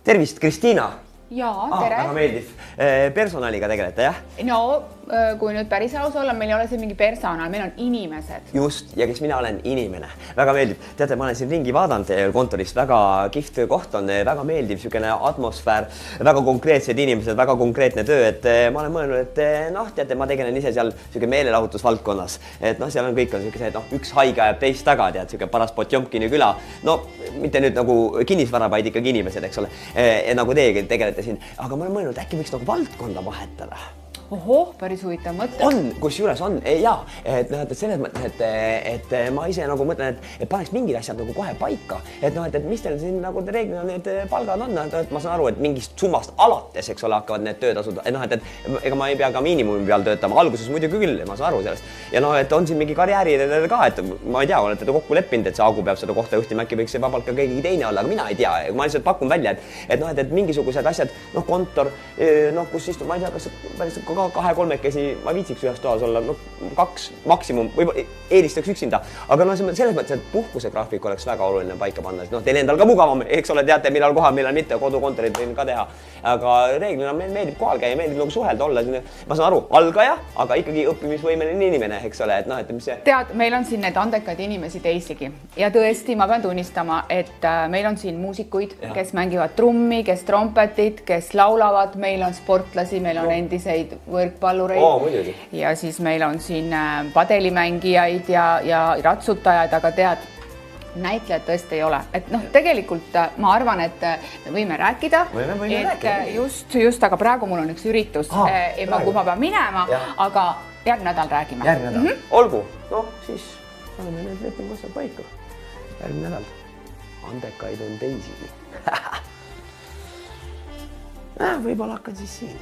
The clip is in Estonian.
Tervist, Kristiina! Jaa, tere! Väga meeldiv. Personaliga tegelete, jah? No, kui nüüd päris aus olla, meil ei ole siin mingi personal, meil on inimesed. Just, ja kes mina olen inimene. Väga meeldiv. Teate, ma olen siin ringi vaadanud kontorist. Väga kihvt koht on, väga meeldiv, sükene atmosfäär, väga konkreetsed inimesed, väga konkreetne töö. Et ma olen mõelnud, et noh, teate, ma tegelen ise seal süke meelelahutusvaldkonnas. Et noh, seal on kõik on sükese, et noh, üks haige ajab teist taga, tead, süke paras Potjomkini küla. No, mitte nüüd nagu kinnisvara, vaid ikkagi inimesed, eks ole. Nagu teiegi tegelete siin. Aga ma olen mõelnud, äkki võiks nagu valdkonda vahetada. Ohoh, päris huvitav mõte. On, kus juures on, jaa, et selles mõttes, et ma ise nagu mõtlen, et paneks mingid asjad nagu kohe paika, et noh, et mis teil siin nagu reeglina need palgad on, et ma saan aru, et mingist summast alates, eks ole, hakkavad need töötasud, noh, et ega ma ei pea ka miinimumi peal töötama, alguses muidugi küll, ma saan aru sellest. Ja noh, et on siin mingi karjääri ka, et ma ei tea, olete te kokku leppinud, et see Agu peab seda kohta juhtima, äkki võiks see vabalt ka keegi teine olla, aga mina ei tea, ma lihtsalt pakun välja, et noh, et mingisugused asjad, noh, kontor, noh, kus istub, ma ei tea, kas päris kahe-kolmekesi ma viitsiks ühes toas olla, no 2 maksimum, võib-olla eelistaks üksinda, aga no selles mõttes, et puhkuse graafik oleks väga oluline paika panna, noh, teil endal ka mugavam, eks ole, teate, millal kohal, millal mitte, kodukontorid võin ka teha, aga reeglina meil meeldib kohal käia, meeldib nagu suhelda olla, ma saan aru, algaja, aga ikkagi õppimisvõimeline inimene, eks ole, et noh, et mis see... Tead, meil on siin need andekaid inimesi teisigi ja tõesti, ma pean tunnistama, et meil on siin muusikuid, kes mängivad trummi, kes trompetit, kes laulavad, meil on sportlasi, meil on endiseid võrkpallureid ja siis meil on siin padelimängijaid ja ratsutajaid, aga tead, näitlejad tõesti ei ole. Et noh, tegelikult ma arvan, et me võime rääkida, just, aga praegu mul on üks üritus, kui ma pean minema, aga järgmine nädal räägime. Järgmine nädal. Olgu, noh, siis oleme need lepingusse paika. Järgmine nädal. Andekaid on teisigi. Võib-olla hakkan siis siin.